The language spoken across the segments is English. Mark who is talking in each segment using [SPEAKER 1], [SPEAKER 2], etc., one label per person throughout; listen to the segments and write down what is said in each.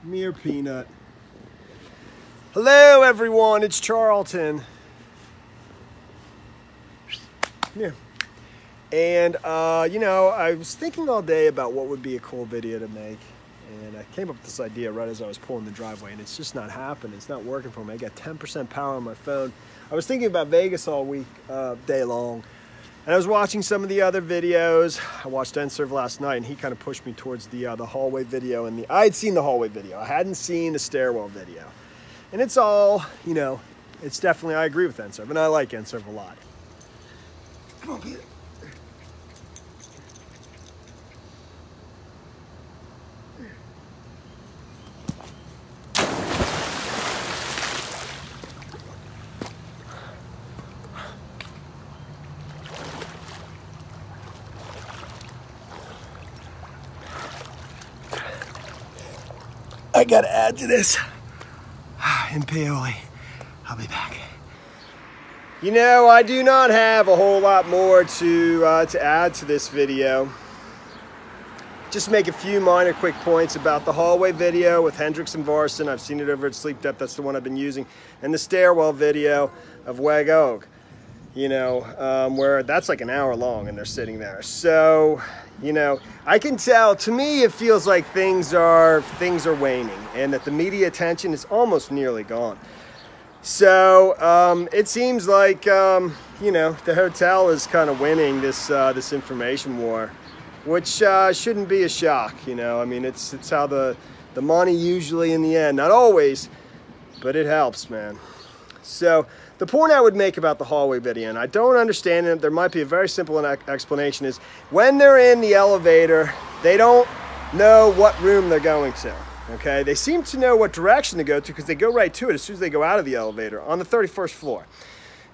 [SPEAKER 1] Mere peanut. Hello everyone, it's Charlton. Yeah. And you know, I was thinking all day about what would be a cool video to make. And I came up with this idea right as I was pulling the driveway, and it's just not happening. It's not working for me. I got 10% power on my phone. I was thinking about Vegas all week, day long. And I was watching some of the other videos. I watched nserve last night, and he kind of pushed me towards the hallway video. And I had seen the hallway video. I hadn't seen the stairwell video. And it's all, you know, it's definitely, I agree with nserve, and I like nserve a lot. Come on, Peter. I gotta add to this. In Paoli. I'll be back. You know, I do not have a whole lot more to add to this video. Just make a few minor quick points about the hallway video with Hendrex and Varsin. I've seen it over at Sleep Depth. That's the one I've been using. And the stairwell video of Weg Oak. You know, where that's like an hour long and they're sitting there. So, you know, I can tell, to me it feels like things are waning and that the media attention is almost nearly gone. So it seems like, you know, the hotel is kind of winning this information war, which shouldn't be a shock, you know. I mean, it's how the money usually in the end, not always, but it helps, man. So the point I would make about the hallway video, and I don't understand it, there might be a very simple explanation, is when they're in the elevator, they don't know what room they're going to, okay? They seem to know what direction to go to because they go right to it as soon as they go out of the elevator on the 31st floor.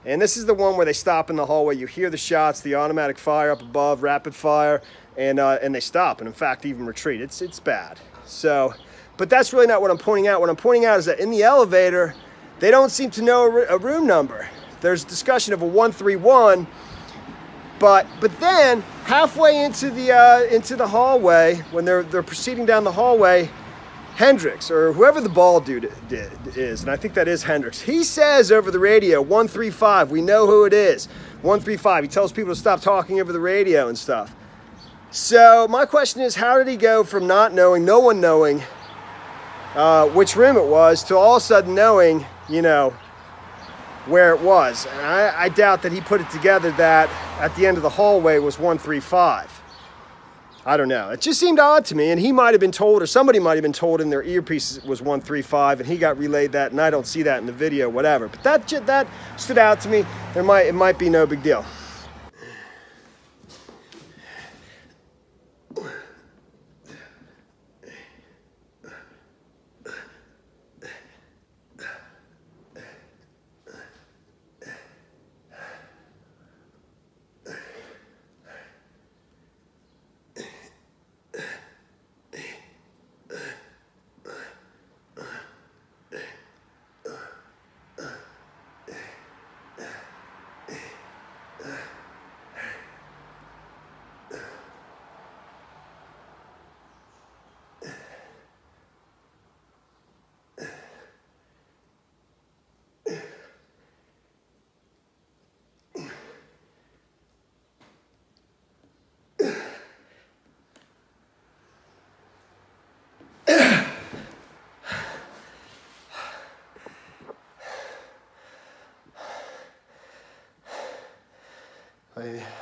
[SPEAKER 1] And this is the one where they stop in the hallway. You hear the shots, the automatic fire up above, rapid fire, and they stop, and in fact even retreat. It's bad. So, but that's really not what I'm pointing out. What I'm pointing out is that in the elevator, they don't seem to know a room number. There's discussion of a 131, but then halfway into the hallway, when they're proceeding down the hallway, Hendrex, or whoever the bald dude is, and I think that is Hendrex, he says over the radio, 135, we know who it is, 135. He tells people to stop talking over the radio and stuff. So my question is, how did he go from not knowing, no one knowing which room it was, to all of a sudden knowing, you know, where it was? And I doubt that he put it together that at the end of the hallway was 135. I don't know. It just seemed odd to me, and he might have been told, or somebody might have been told in their earpiece it was 135, and he got relayed that, and I don't see that in the video, whatever. But that stood out to me. It might be no big deal.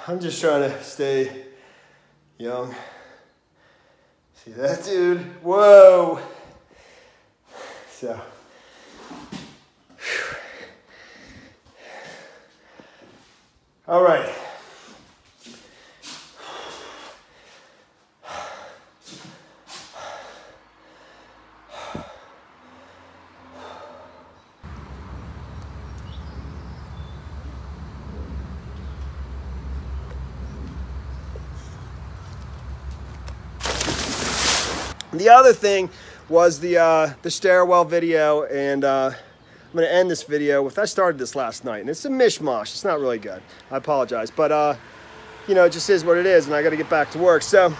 [SPEAKER 1] I'm just trying to stay young. See that dude? Whoa! So, all right. The other thing was the stairwell video, and I'm going to end this video with, I started this last night, and it's a mishmash. It's not really good. I apologize, but you know, it just is what it is, and I got to get back to work. So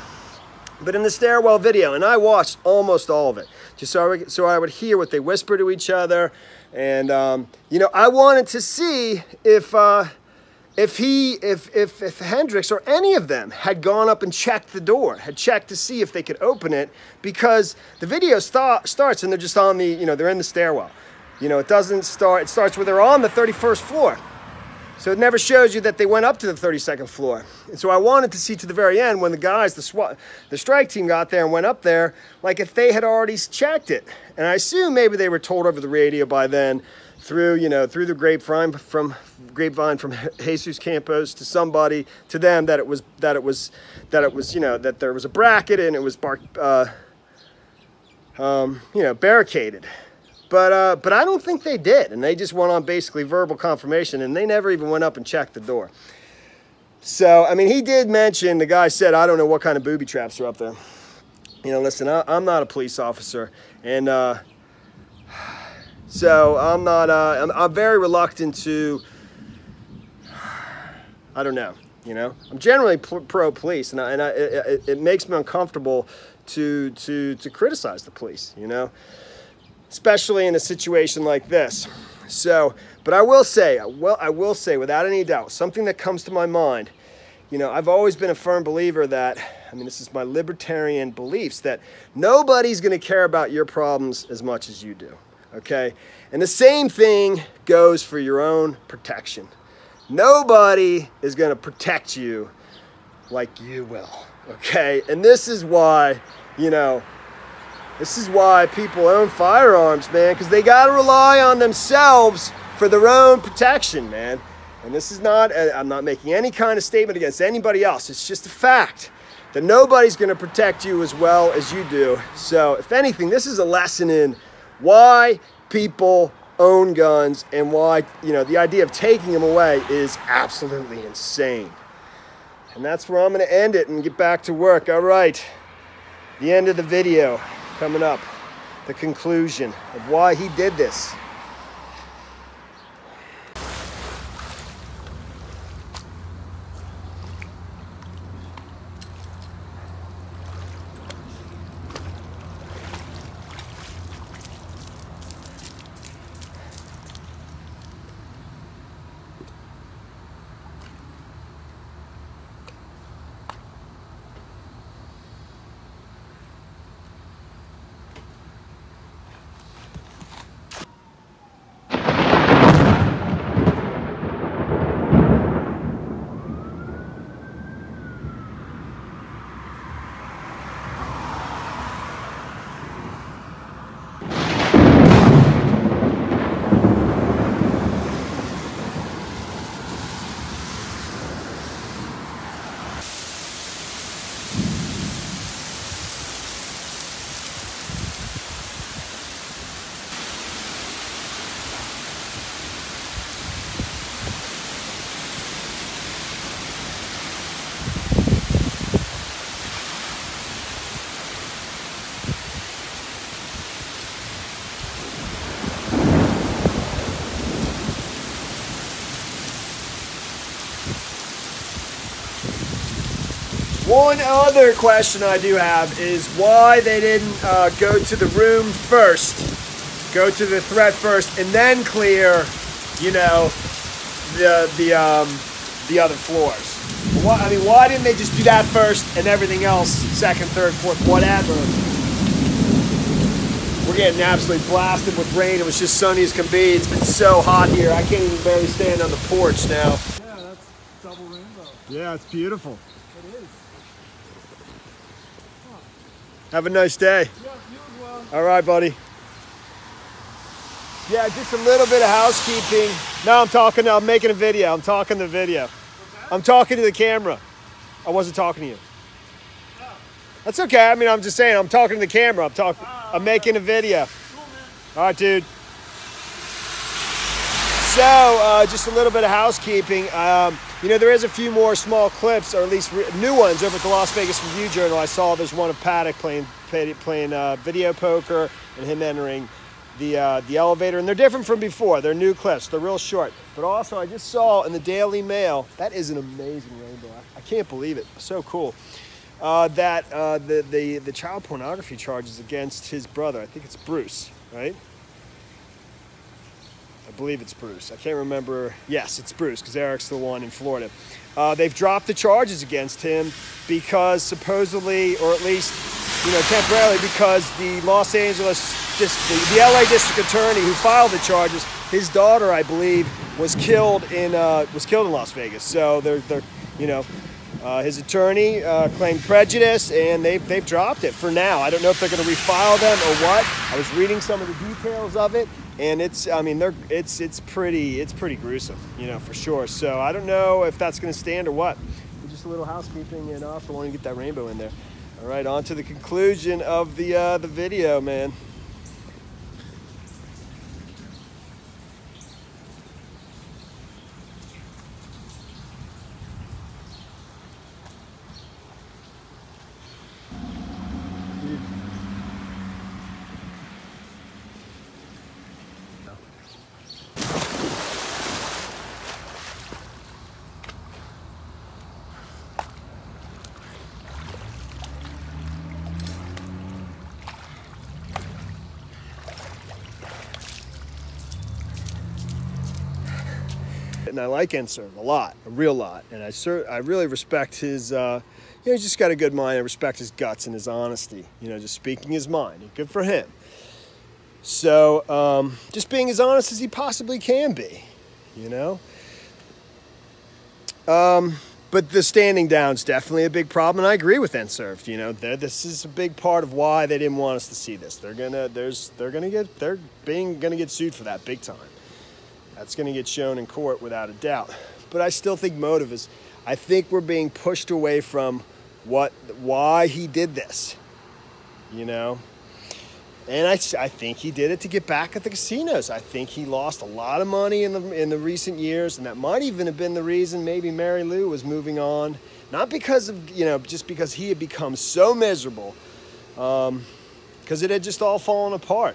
[SPEAKER 1] But in the stairwell video, and I watched almost all of it, just so I would hear what they whisper to each other. And, you know, I wanted to see if Hendrex or any of them had gone up and checked the door, had checked to see if they could open it, because the video starts and they're just on the, you know, they're in the stairwell. You know, it doesn't start, it starts where they're on the 31st floor. So it never shows you that they went up to the 32nd floor. And so I wanted to see to the very end when the guys, the strike team got there and went up there, like if they had already checked it. And I assume maybe they were told over the radio by then through, you know, through the grapevine from Jesus Campos to somebody, to them, that it was, you know, that there was a bracket and it was, you know, barricaded. But I don't think they did, and they just went on basically verbal confirmation, and they never even went up and checked the door. So, I mean, he did mention, the guy said, I don't know what kind of booby traps are up there. You know, listen, I'm not a police officer, and so I'm not, I'm very reluctant to, I don't know, you know. I'm generally pro-police, and it makes me uncomfortable to criticize the police, you know, especially in a situation like this. So, but I will say without any doubt, something that comes to my mind, you know, I've always been a firm believer that, I mean, this is my libertarian beliefs, that nobody's going to care about your problems as much as you do, okay? And the same thing goes for your own protection. Nobody is going to protect you like you will, okay? And this is why, you know, this is why people own firearms, man, because they got to rely on themselves for their own protection, man. And this is not, I'm not making any kind of statement against anybody else. It's just a fact that nobody's going to protect you as well as you do. So, if anything, this is a lesson in why people own guns and why, you know, the idea of taking them away is absolutely insane. And that's where I'm going to end it and get back to work. All right, the end of the video. Coming up, the conclusion of why he did this. One other question I do have is why they didn't go to the room first, go to the threat first, and then clear, you know, the other floors. I mean, why didn't they just do that first and everything else second, third, fourth, whatever? We're getting absolutely blasted with rain. It was just sunny as can be. It's been so hot here. I can't even barely stand on the porch now.
[SPEAKER 2] Yeah, that's double rainbow.
[SPEAKER 1] Yeah, it's beautiful.
[SPEAKER 2] It is.
[SPEAKER 1] Have a nice day.
[SPEAKER 2] Yeah, you as well.
[SPEAKER 1] All right, buddy. Yeah, just a little bit of housekeeping. No, I'm making a video. I'm talking to the video. I'm talking to the camera. I wasn't talking to you.
[SPEAKER 2] Oh.
[SPEAKER 1] That's okay. I mean, I'm just saying, I'm talking to the camera. I'm making a video.
[SPEAKER 2] Cool, man.
[SPEAKER 1] All right, dude. So, just a little bit of housekeeping. You know, there is a few more small clips, or at least new ones, over at the Las Vegas Review-Journal. I saw there's one of Paddock playing video poker and him entering the elevator. And they're different from before. They're new clips. They're real short. But also, I just saw in the Daily Mail, that is an amazing rainbow. I can't believe it. So cool. the child pornography charges against his brother. I think it's Bruce, right? I believe it's Bruce. I can't remember. Yes, it's Bruce, because Eric's the one in Florida. They've dropped the charges against him because supposedly, or at least, temporarily, because the Los Angeles, the LA district attorney who filed the charges, his daughter, I believe, was killed in Las Vegas. So his attorney claimed prejudice, and they've dropped it for now. I don't know if they're going to refile them or what. I was reading some of the details of it, and it's pretty gruesome, for sure. So I don't know if that's going to stand or what. Just a little housekeeping, and I also want to get that rainbow in there. All right, on to the conclusion of the video, man. And I like nserve a lot, a real lot, and I really respect his. He's just got a good mind. I respect his guts and his honesty. Just speaking his mind. Good for him. So just being as honest as he possibly can be. But the standing down is definitely a big problem, and I agree with nserve. This is a big part of why they didn't want us to see this. They're gonna get sued for that big time. That's going to get shown in court without a doubt. But I still think motive is, I think we're being pushed away from why he did this, And I think he did it to get back at the casinos. I think he lost a lot of money in the recent years, and that might even have been the reason maybe Mary Lou was moving on. Not because of, just because he had become so miserable, because it had just all fallen apart.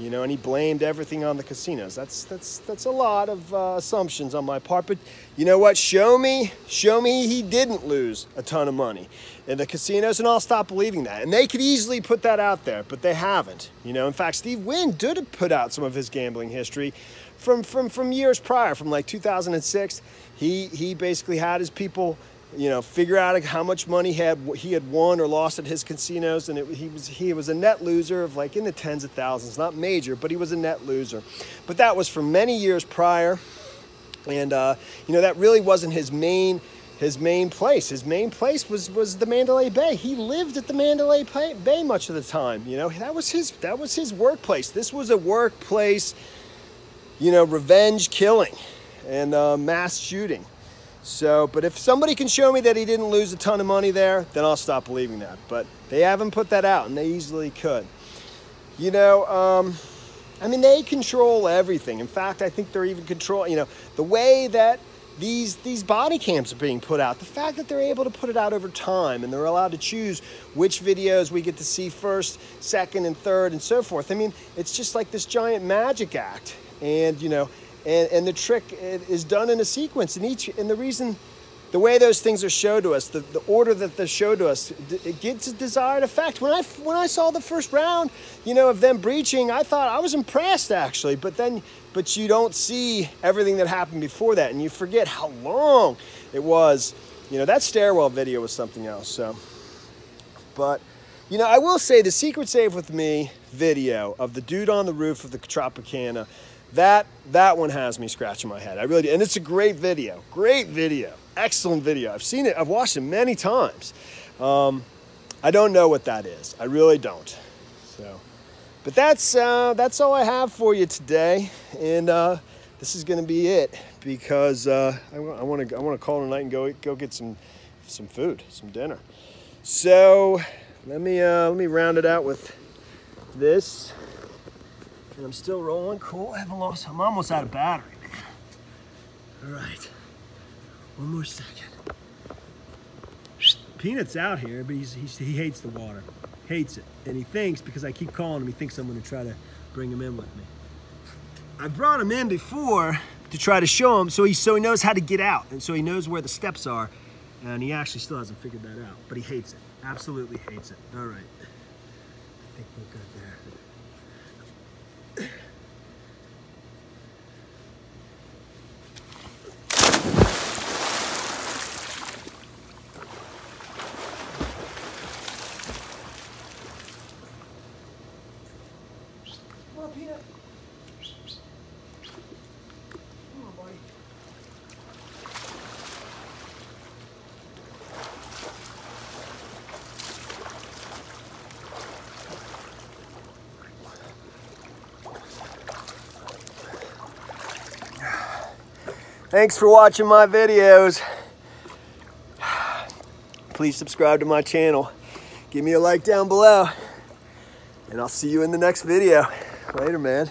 [SPEAKER 1] And he blamed everything on the casinos. That's a lot of assumptions on my part. But you know what? Show me he didn't lose a ton of money in the casinos, and I'll stop believing that. And they could easily put that out there, but they haven't. In fact, Steve Wynn did put out some of his gambling history from years prior, from like 2006. He basically had his people figure out how much money he had won or lost at his casinos, and he was a net loser of like in the tens of thousands, not major, but he was a net loser. But that was for many years prior, and that really wasn't his main place. His main place was the Mandalay Bay. He lived at the Mandalay Bay much of the time. That was his workplace. This was a workplace, revenge killing and mass shooting. So, but if somebody can show me that he didn't lose a ton of money there, then I'll stop believing that. But they haven't put that out, and they easily could. They control everything. In fact, I think they're even controlling, the way that these body cams are being put out, the fact that they're able to put it out over time, and they're allowed to choose which videos we get to see first, second, and third, and so forth. It's just like this giant magic act. And, and the trick is done in a sequence, and the way those things are showed to us, the order that they're showed to us, it gets a desired effect. When I saw the first round, of them breaching, I thought I was impressed actually, but you don't see everything that happened before that, and you forget how long it was. That stairwell video was something else. So, but I will say the Secret Save with Me video of the dude on the roof of the Tropicana. That one has me scratching my head. I really do. And it's a great video. Excellent video. I've seen it. I've watched it many times. I don't know what that is. I really don't. So, but that's all I have for you today. And this is going to be it, because I want to call tonight and go get some food, some dinner. So let me round it out with this. And I'm still rolling. Cool. I'm almost out of battery, man. All right. One more second. Peanut's out here, but he hates the water. Hates it. And he thinks, because I keep calling him, he thinks I'm going to try to bring him in with me. I brought him in before to try to show him, so he knows how to get out. And so he knows where the steps are. And he actually still hasn't figured that out. But he hates it. Absolutely hates it. All right. I think we're good there. Come on, Peanut. Come on, buddy. Thanks for watching my videos. Please subscribe to my channel. Give me a like down below. And I'll see you in the next video. Later, man.